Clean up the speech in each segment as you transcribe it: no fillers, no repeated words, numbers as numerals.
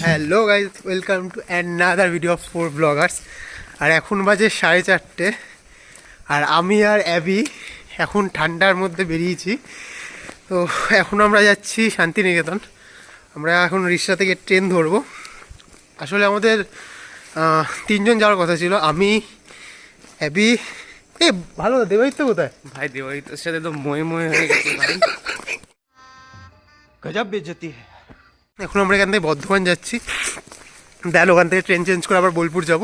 Hello guys, welcome to another video of four bloggers. আর এখন বাজে 4:30, আর আমি আর অ্যাবি এখন ঠান্ডার মধ্যে বেরিয়েছি। তো এখন আমরা যাচ্ছি শান্তিনিকেতন। আমরা এখন রিক্সা থেকে ট্রেন ধরবো। আসলে আমাদের 3জন যাওয়ার কথা ছিল, আমি, অ্যাবি। ভালো দেবাদিত্য কোথায়? ভাই দেবাদিত্যর সাথে তো ময়ে হয়ে গেছে ভাই, গজব বেজতি। এখন আমরা এখান থেকে বর্ধমান যাচ্ছি, দেন ওখান থেকে ট্রেন চেঞ্জ করে আবার বোলপুর যাব।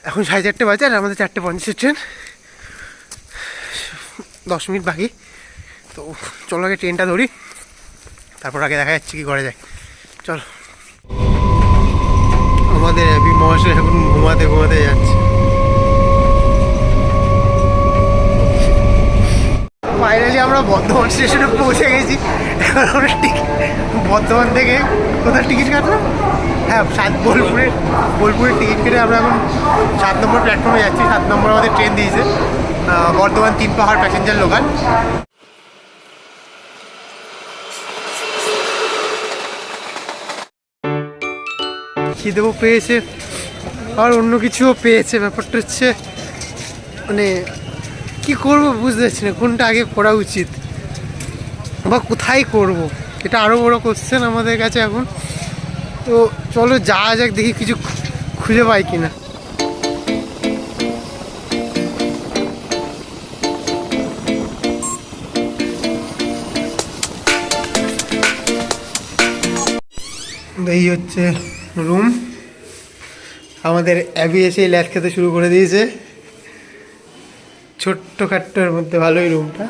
এখন 4:30 বাজে আর আমাদের 4:50 ট্রেন, 10 মিনিট বাকি। তো চলো আগে ট্রেনটা ধরি, তারপর আগে দেখা যাচ্ছে কি করা যায়। চলো। আমাদের অ্যাবি মহাশয় এখন ঘুমাতে ঘুমাতে যাচ্ছে। ফাইনালি আমরা বর্ধমান স্টেশনে পৌঁছে গেছি। এখন আমরা বর্ধমান থেকে কোথায় টিকিট কাটলাম? হ্যাঁ, বোলপুরের টিকিট কেটে আমরা এখন 7 নম্বর প্ল্যাটফর্মে যাচ্ছি। 7 নম্বর আমাদের ট্রেন দিয়েছে, বর্ধমান 3 পাহাড় প্যাসেঞ্জার লোকাল। খিদেও পেয়েছে আর অন্য কিছুও পেয়েছে। ব্যাপারটা হচ্ছে মানে কি করবো বুঝতে পারছি না, কোনটা আগে করা উচিত বা কোথায় করব, এটা আরও বড় কোশ্চেন আমাদের কাছে এখন। তো চলো যাওয়া যাক, দেখি কিছু খুঁজে পাই কিনা। এই হচ্ছে রুম। আমাদের অ্যাবি এসে ল্যাচ খেতে শুরু করে দিয়েছে। ছোট্ট খাট্টোর মধ্যে ভালোই রুমটা,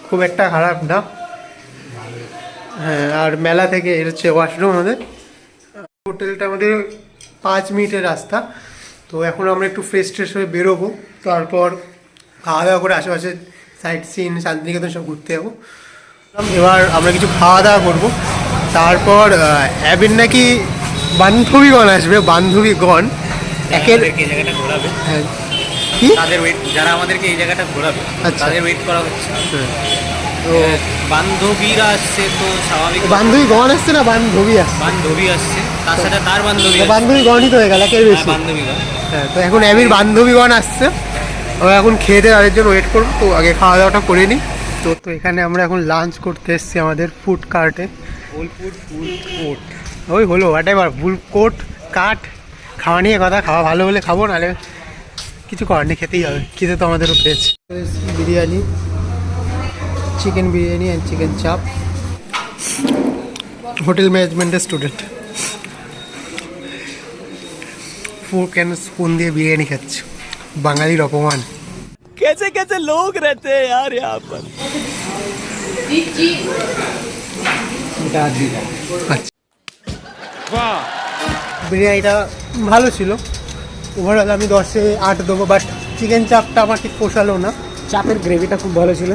খুব একটা খারাপ না। হ্যাঁ, আর মেলা থেকে এটা হচ্ছে ওয়াশরুম আমাদের। হোটেলটা আমাদের 5 মিনিটের রাস্তা। তো এখন আমরা একটু ফ্রেশ হয়ে বেরোবো, তারপর খাওয়া দাওয়া করে আশেপাশে সাইট সিন শান্তিনিকেতন সব ঘুরতে যাবো। এবার আমরা কিছু খাওয়া দাওয়া করবো, তারপর অ্যাবির নাকি বান্ধবীগণ আসবে। বান্ধবীগণ একের জায়গাটা ঘোরাবে। হ্যাঁ, তাদের ওয়েট, যারা আমাদেরকে এই জায়গাটা ঘোরাবে তাদের ওয়েট করা হচ্ছে। তো বান্ধবীরা আসছে, তো স্বাভাবিক। বান্ধবীগণ আসছে না বান্ধবী আসছে? বান্ধবী আসছে, তার সাথে তার বান্ধবী। বান্ধবীগণই তো হয়ে গেল, একের বেশি বান্ধবীগণ। হ্যাঁ, তো এখন অ্যাবির বান্ধবীগণ আসছে। আমরা এখন খেয়ে দিয়ে তাদের জন্য ওয়েট করবো। তো আগে খাওয়া দাওয়াটা করে নিই। তো এখানে আমরা এখন লাঞ্চ করতে এসেছি আমাদের ফুড কার্টে। বোলপুর ফুড কোর্ট, ওই হলো হোয়াটএভার, ফুড কোর্ট কার্ট। খাওয়া নিয়ে কথা, খাওয়া ভালো হলে খাবো, নাহলে কিছু করার নেই, খেতেই হবে। খেতে তো আমাদেরও পেয়েছে। Biryani, chicken biryani and chicken চাপ। হোটেল ম্যানেজমেন্টের স্টুডেন্ট, ফোর্ক অ্যান্ড স্পুন দিয়ে বিরিয়ানি খাচ্ছে। বাঙালির অপমান। कैसे कैसे लोग रहते हैं यार यहाँ पर। বিরিয়ানিটা ভালো ছিল, ওভারঅল আমি 10-এ 8 দেবো। বাট চিকেন চাপটা আমার ঠিক পোষালো না। চাপের গ্রেভিটা খুব ভালো ছিল,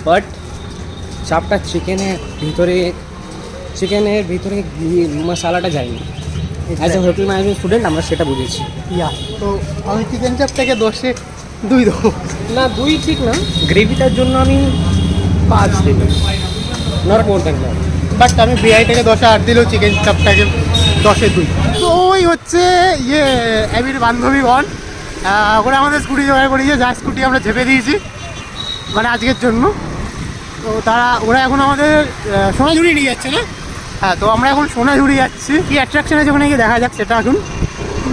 বাট চাপটা চিকেনের ভিতরে মশলাটা যায়নি। As a hotel management student আমরা সেটা বুঝেছি। তো আমি চিকেন চাপটাকে 10-এ 2 দেবো। না, 2 ঠিক না, গ্রেভিটার জন্য আমি 5 দেব, not more than that. But আমি বিরিয়ানিটাকে 10-এ 8 দিলেও চিকেন চাপটাকে 10-এ 2। তো ওই হচ্ছে অ্যাবির বান্ধবীগণ, ওরা আমাদের স্কুটি জোগাড় করেছে, যার স্কুটি আমরা ঝেপে দিয়েছি মানে আজকের জন্য। তো ওরা এখন আমাদের সোনাঝুরি নিয়ে যাচ্ছে না? হ্যাঁ, তো আমরা এখন সোনাঝুরি যাচ্ছি। কি অ্যাট্রাকশন আছে ওখানে গিয়ে দেখা যাক সেটা এখন।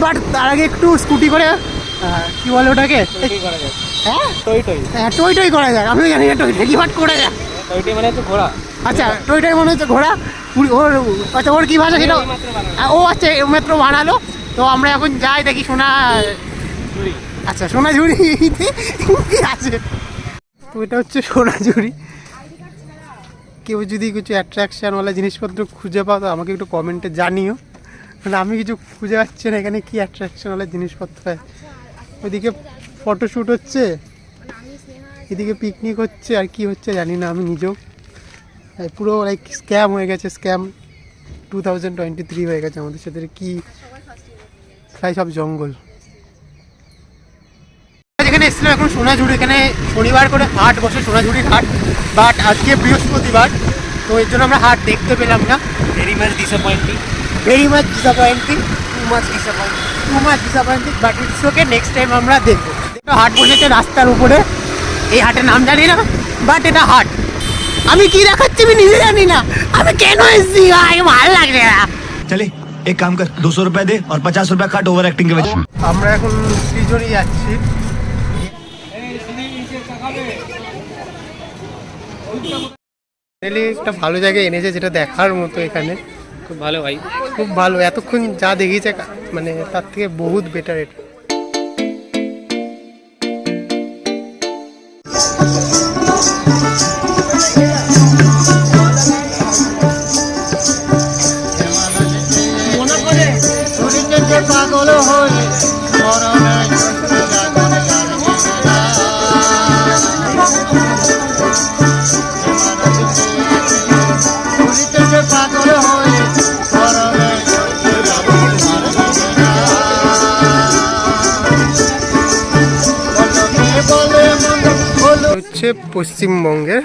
বাট তার আগে একটু স্কুটি করে কি বলে ওটাকে, হ্যাঁ টই টই করা যায়। আমিও জানি না টই ঢেকিভাট করে যায়। ওইটাই মানে হচ্ছে ঘোড়া। আচ্ছা, টইটাই মনে হচ্ছে ঘোড়া। ওর আচ্ছা, ওর কী ভাষা সেটা? ও আচ্ছা, মাত্র বানালো। তো আমরা এখন যাই দেখি আচ্ছা সোনাঝুরিতে কি আছে। তো এটা হচ্ছে সোনাঝুরি। কেউ যদি কিছু অ্যাট্রাকশানওয়ালা জিনিসপত্র খুঁজে পাও তো আমাকে একটু কমেন্টে জানিও, মানে আমি কিছু খুঁজে পাচ্ছি না এখানে কি অ্যাট্রাকশানওয়ালা জিনিসপত্র হয়। ওইদিকে ফটোশ্যুট হচ্ছে, এদিকে পিকনিক হচ্ছে, আর কি হচ্ছে জানি না আমি নিজেও। পুরো লাইক স্ক্যাম হয়ে গেছে, স্ক্যাম 2023 হয়ে গেছে আমাদের সাথে। কি প্রায় সব জঙ্গল। যেখানে এসেছিলাম এখন সোনাঝুরি, এখানে শনিবার করে হাট বসে, সোনাঝুরির হাট। বাট আজকে বৃহস্পতিবার, তো এর জন্য আমরা হাট দেখতে পেলাম না। Very much disappointing. Very much disappointing, too much disappointing, but it's okay, next time আমরা দেখবো। হাট বসেছে রাস্তার উপরে, এই হাটের নাম জানি না, বাট এটা হাট। আমি কি দেখাচ্ছি আমি নিজে জানি না, আমি কেন এসেছি ভাই, ভালো লাগছে না। चले एक काम कर 200 रुपए दे और 50 रुपए काट ओवर एक्टिंग के वजह। আমরা এখন শ্রীজরি যাচ্ছি। একটা ভালো জায়গায় এনেছে যেটা দেখার মতো, এখানে খুব ভালো ভাই, খুব ভালো। এতক্ষণ যা দেখিয়েছে মানে তার থেকে বহুত বেটার এটা। পাগল হয়ে পাগল হয়ে হচ্ছে পশ্চিমবঙ্গের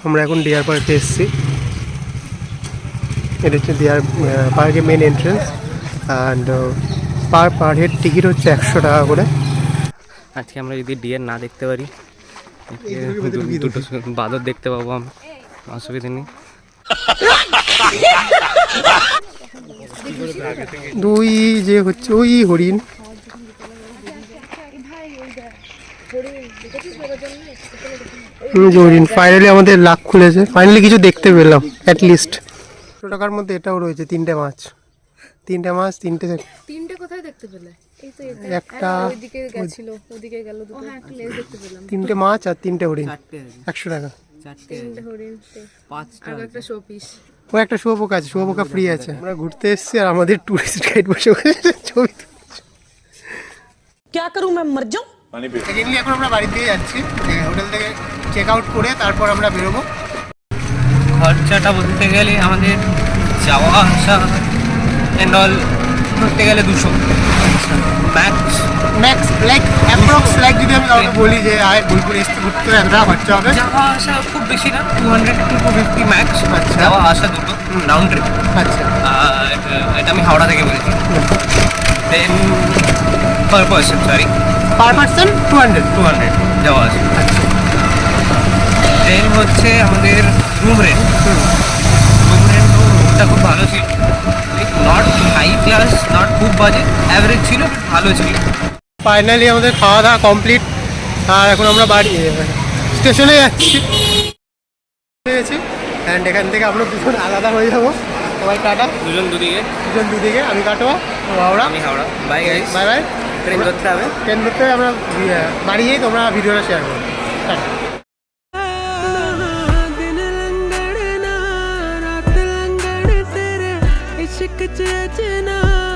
আমরা এখন ডিয়ার পার্কে এসেছি। এটা হচ্ছে ডিয়ার পার্কের main entrance, and per head ticket হচ্ছে 100 টাকা করে। আজকে আমরা যদি ডিয়ার না দেখতে পারি, দুটো বাদর দেখতে পাবো, আমি অসুবিধা নেই। দুই যে হচ্ছে ওই হরিণ, হরিণ ফাইনালি আমাদের লাক খুলেছে, ফাইনালি কিছু দেখতে পেলাম অ্যাটলিস্ট। 100 টাকার মধ্যে এটাও রয়েছে, তিনটে মাছ, তিনটে কোথায় দেখতে পেলে? এই তো এটা একটা ওইদিকে গেছিল, ওদিকে গেল দুটো। হ্যাঁ, একটা লেজ দেখতে পেলাম। তিনটে মাছ আর তিনটে হরিণ, 100 টাকা। তিনটে হরিণ, আর একটা শো পিস। ও একটা শুয়োপোকা আছে, শুয়োপোকা ফ্রি আছে। আমরা ঘুরতে এসেছি আর আমাদের টুরিস্ট গাইড বসে বসে ছবি তুলছে। क्या करूं मैं मर जाऊं? সেকেন্ডলি এখন আমরা বাড়ি দিয়ে যাচ্ছি, হোটেল থেকে চেক আউট করে তারপর আমরা বেরোবো। খরচাটা বলতে গেলে আমাদের যাওয়া আসা অ্যান্ড অল ধরতে গেলে 200 ম্যাক্স লাইক অ্যাপ্রক্স, লাইক যদি আমি কাউকে বলি যে আয় বোলপুর এসে ঘুরতে এত টাকা খরচা হবে। যাওয়া আসা খুব বেশি না, 200 to 250 ম্যাক্স। আচ্ছা। যাওয়া আসা দুটো রাউন্ড ট্রিপ। আচ্ছা, আর এটা আমি হাওড়া থেকে বলেছি। Then per person, sorry per person 200 যাওয়া আসা। আচ্ছা, দেন হচ্ছে আমাদের রুম রেন্ট। রুম রেন্টটা খুব ভালো ছিল, নট হাই ক্লাস, নট খুব বাজে, অ্যাভারেজ ছিল, বাট ভালো ছিল। ফাইনালি আমাদের খাওয়া দাওয়া কমপ্লিট, আর এখন আমরা বাড়ি স্টেশনে যাচ্ছি। অ্যান্ড এখান থেকে আমরা দুজন আলাদা হয়ে যাবো। সবাই টাটা, দুজন দুদিকে, আমি কাটোয়া, হাওড়া। আমি Howrah. Bye guys. Bye bye. Train ধরতে হবে। ট্রেন ধরতে আমরা বাড়ি যাই, তোমরা ভিডিওটা শেয়ার করো। টাটা। इश्क च अजना